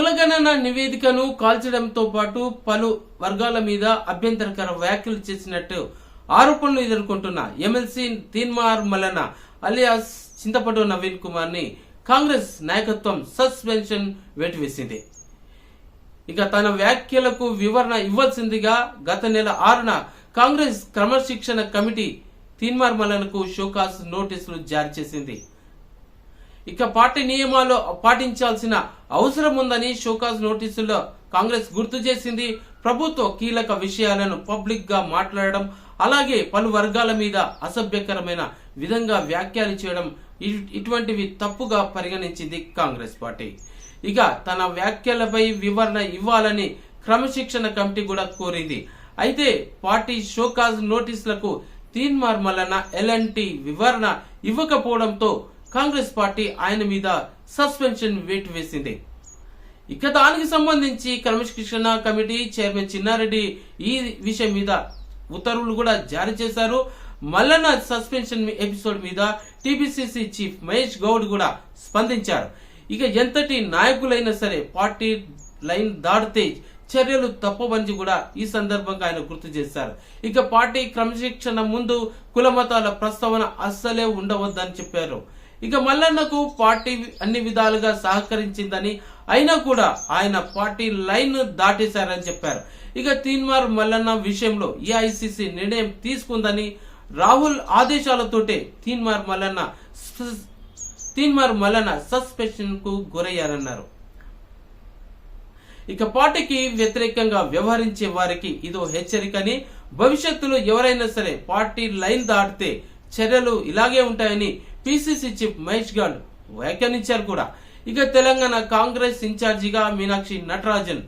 కులగణన నివేదికను కాల్చడంతో పాటు పలు వర్గాల మీద అభ్యంతరకర వ్యాఖ్యలు చేసినట్టు ఆరోపణలు ఎదుర్కొంటున్న ఎమ్మెల్సీ తీన్మార్ మల్లన్న అలియాస్ చింతపండు నవీన్ కుమార్ ని కాంగ్రెస్ నాయకత్వం సస్పెన్షన్ వేటువేసింది. ఇక తన వ్యాఖ్యలకు వివరణ ఇవ్వాల్సిందిగా గత నెల 6న కాంగ్రెస్ క్రమశిక్షణ కమిటీ తీన్మార్ మల్లన్నకు షోకాస్ నోటీసులు జారీ చేసింది. ఇక పార్టీ నియమాలు పాటించాల్సిన అవసరం ఉందని షోకాస్ నోటీసుల్లో కాంగ్రెస్ గుర్తు చేసింది. ప్రభుత్వ కీలక విషయాలను పబ్లిక్ గా మాట్లాడడం, అలాగే పలు వర్గాల మీద అసభ్యకరమైన విధంగా వ్యాఖ్యలు చేయడం ఇటువంటివి తప్పుగా పరిగణించింది కాంగ్రెస్ పార్టీ. ఇక తన వ్యాఖ్యలపై వివరణ ఇవ్వాలని క్రమశిక్షణ కమిటీ కూడా కోరింది. అయితే పార్టీ షోకాజ్ నోటీసులకు తీన్మార్ మల్లన్న ఎలాంటి వివరణ ఇవ్వకపోవడంతో కాంగ్రెస్ పార్టీ ఆయన మీద సస్పెన్షన్ వేటు వేసింది. ఇక దానికి సంబంధించి క్రమశిక్షణ కమిటీ చైర్మన్ చిన్నారెడ్డి ఈ విషయం మీద ఉత్తర్వులు కూడా జారీ చేశారు. మల్లన్న సస్పెన్షన్ ఎపిసోడ్ మీద టీపీసీసీ చీఫ్ మహేష్ గౌడ్ కూడా స్పందించారు. ఇక ఎంతటి నాయకులైనా సరే పార్టీ లైన్ దాటితే చర్యలు తప్పవని కూడా ఈ సందర్భంగా ఆయన గుర్తు చేశారు. ఇక పార్టీ క్రమశిక్షణ ముందు కుల మతాల ప్రస్తావన అస్సలే ఉండవద్దని చెప్పారు. ఇక మల్లన్నకు పార్టీ అన్ని విధాలుగా సహకరించిందని, అయినా కూడా ఆయన పార్టీ లైన్ దాటేశారని చెప్పారు. ఇక తీన్మార్ మల్లన్న విషయంలో ఏఐసిసి నిర్ణయం తీసుకుందని, రాహుల్ ఆదేశాలతోటే తీన్మార్ మల్లన్న సస్పెన్షన్ కు గురయ్యారన్నారు. ఇక పార్టీకి వ్యతిరేకంగా వ్యవహరించే వారికి ఇదో హెచ్చరికని, భవిష్యత్తులో ఎవరైనా సరే పార్టీ లైన్ దాటితే చర్యలు ఇలాగే ఉంటాయని పిసిసి చీఫ్ మహేష్ గౌడ్ వ్యాఖ్యానించారు కూడా. ఇక తెలంగాణ కాంగ్రెస్ ఇన్ఛార్జిగా మీనాక్షి నటరాజన్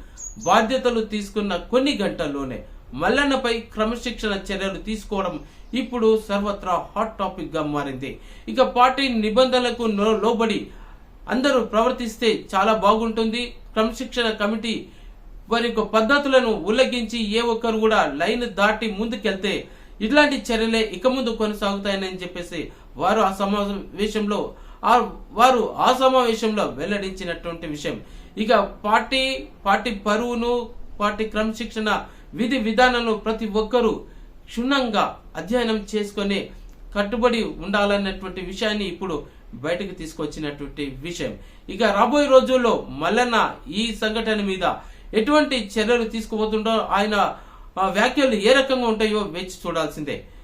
బాధ్యతలు తీసుకున్న కొన్ని గంటల్లోనే మల్లన్నపై క్రమశిక్షణ చర్యలు తీసుకోవడం ఇప్పుడు సర్వత్రా హాట్ టాపిక్ గా మారింది. ఇక పార్టీ నిబంధనలకు లోబడి అందరూ ప్రవర్తిస్తే చాలా బాగుంటుంది. క్రమశిక్షణ కమిటీ వారి యొక్క పద్ధతులను ఉల్లంఘించి ఏ ఒక్కరు కూడా లైన్ దాటి ముందుకెళ్తే ఇట్లాంటి చర్యలే ఇక ముందు కొనసాగుతాయని చెప్పేసి వారు ఆ సమావేశంలో వెల్లడించినటువంటి విషయం. ఇక పార్టీ పరువును, పార్టీ క్రమశిక్షణ విధి విధానాలను ప్రతి ఒక్కరూ క్షుణ్ణంగా అధ్యయనం చేసుకుని కట్టుబడి ఉండాలన్నటువంటి విషయాన్ని ఇప్పుడు బయటకు తీసుకొచ్చినటువంటి విషయం. ఇక రాబోయే రోజుల్లో మల్లన్న ఈ సంఘటన మీద ఎటువంటి చర్యలు తీసుకోబోతుండో, ఆయన వ్యాఖ్యలు ఏ రకంగా ఉంటాయో వేచి చూడాల్సిందే.